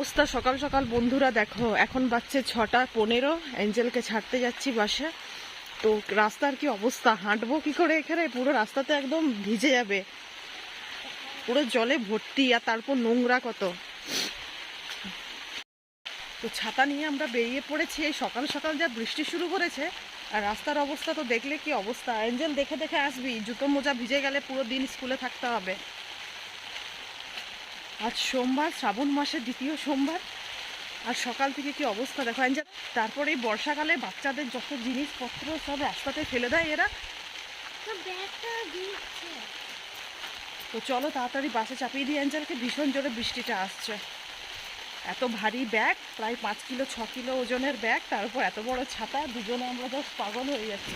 অবস্থা সকাল সকাল বন্ধুরা, দেখো এখন বাজছে 6:15। অ্যাঞ্জেলকে ছাড়তে যাচ্ছি বাসে। তো রাস্তার কি অবস্থা, হাঁটবো কি করে এখানে? পুরো রাস্তাতে একদম ভিজে যাবে, পুরো জলে ভর্তি, আর তারপর নোংরা কত। তো ছাতা নিয়ে আমরা বেরিয়ে পড়েছি। এই সকাল সকাল যা বৃষ্টি শুরু করেছে, আর রাস্তার অবস্থা তো দেখলে কি অবস্থা। অ্যাঞ্জেল দেখে দেখে আসবি, জুতো মোজা ভিজে গেলে পুরো দিন স্কুলে থাকতে হবে। আজ সোমবার, শ্রাবণ মাসের দ্বিতীয় সোমবার, আর সকাল থেকে কি অবস্থা দেখো। তারপরে এই বর্ষাকালে বাচ্চাদের যত জিনিসপত্র সব রাস্তাতে ফেলে দেয় এরা। তো চলো তাড়াতাড়ি বাসে চাপিয়ে দিই অ্যাঞ্জেলকে, ভীষণ জোরে বৃষ্টিটা আসছে। এত ভারী ব্যাগ, প্রায় 5 কিলো 6 কিলো ওজনের ব্যাগ, তার উপর এত বড় ছাতা, দুজনে আমরা তো পাগল হয়ে যাচ্ছি।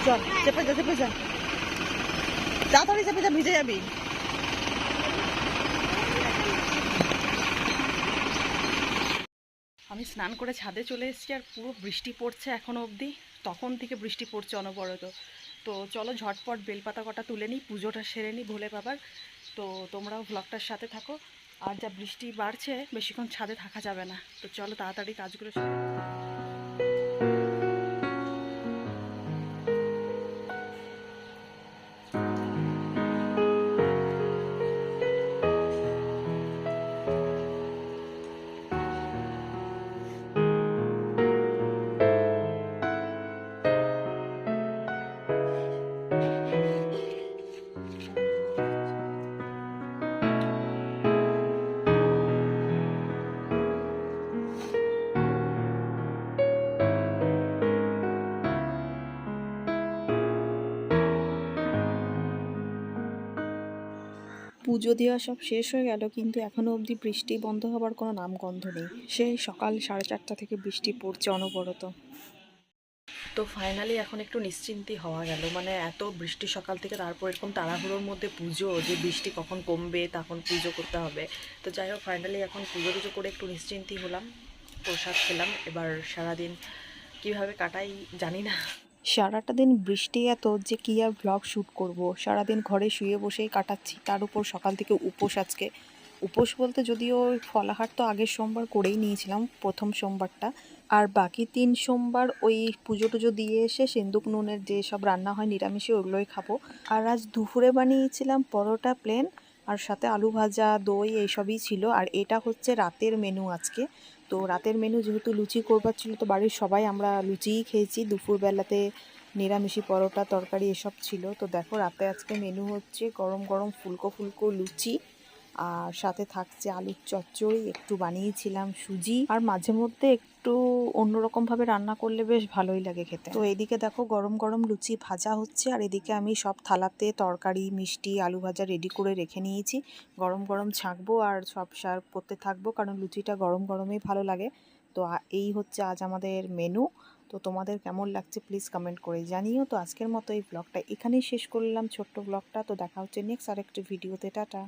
চল চেপে যা, চেপে যা, তাড়াতাড়ি চেপে যা, ভিজে যাবি। আমি স্নান করে ছাদে চলে এসেছি, আর পুরো বৃষ্টি পড়ছে এখনো অবধি। তখন থেকে বৃষ্টি পড়ছে অনবরত। তো চলো ঝটপট বেলপাতা কটা তুলে নিই, পুজোটা সেরে নিই ভোলে বাবার। তো তোমরাও ব্লগটার সাথে থাকো। আর যা বৃষ্টি বাড়ছে, বেশিক্ষণ ছাদে থাকা যাবে না। তো চলো তাড়াতাড়ি কাজগুলো সেরে নিই। পুজো দেওয়া সব শেষ হয়ে গেল, কিন্তু এখনও অবধি বৃষ্টি বন্ধ হবার কোনো নামগন্ধ নেই। সেই সকাল 4:30 থেকে বৃষ্টি পড়ছে অনবরত। তো ফাইনালি এখন একটু নিশ্চিন্তি হওয়া গেল। মানে এত বৃষ্টি সকাল থেকে, তারপর এরকম তাড়াহুড়োর মধ্যে পুজো, যে বৃষ্টি কখন কমবে তখন পুজো করতে হবে। তো যাই হোক, ফাইনালি এখন পুজো টুজো করে একটু নিশ্চিন্তি হলাম, প্রসাদ খেলাম। এবার সারাদিন কিভাবে কাটাই জানি না। সারাটা দিন বৃষ্টি এত যে কি আর ব্লগ শ্যুট করব। সারাদিন ঘরে শুয়ে বসেই কাটাচ্ছি, তার উপর সকাল থেকে উপোস আজকে। উপোস বলতে যদিও ফলাহার তো আগের সোমবার করেই নিয়েছিলাম, প্রথম সোমবারটা। আর বাকি 3 সোমবার ওই পুজো টুজো দিয়ে এসে সিন্দুক নুনের যে সব রান্না হয় নিরামিষে, ওগুলোই খাবো। আর আজ দুপুরে বানিয়েছিলাম পরোটা প্লেন, আর সাথে আলু ভাজা, দই, এইসবই ছিল। আর এটা হচ্ছে রাতের মেনু আজকে। তো রাতের মেনু যেহেতু লুচি করবার ছিল, তো বাড়ির সবাই আমরা লুচিই খেয়েছি। দুপুরবেলাতে নিরামিষি পরোটা তরকারি এসব ছিল। তো দেখো রাতে আজকে মেনু হচ্ছে গরম গরম ফুলকো ফুলকো লুচি, আর সাথে থাকছে আলুর চচ্চড়ি, একটু বানিয়েছিলাম সুজি। আর মাঝে মধ্যে একটু অন্যরকমভাবে রান্না করলে বেশ ভালোই লাগে খেতে। তো এদিকে দেখো গরম গরম লুচি ভাজা হচ্ছে, আর এদিকে আমি সব থালাতে তরকারি, মিষ্টি, আলু ভাজা রেডি করে রেখে নিয়েছি। গরম গরম ছাঁকবো আর সব সার্ভ করতে থাকবো, কারণ লুচিটা গরম গরমেই ভালো লাগে। তো এই হচ্ছে আজ আমাদের মেনু। তো তোমাদের কেমন লাগছে প্লিজ কমেন্ট করে জানিও। তো আজকের মতো এই ব্লগটা এখানেই শেষ করলাম, ছোট্ট ব্লগটা। তো দেখা হচ্ছে নেক্সট আরেকটি ভিডিওতে। টাটা।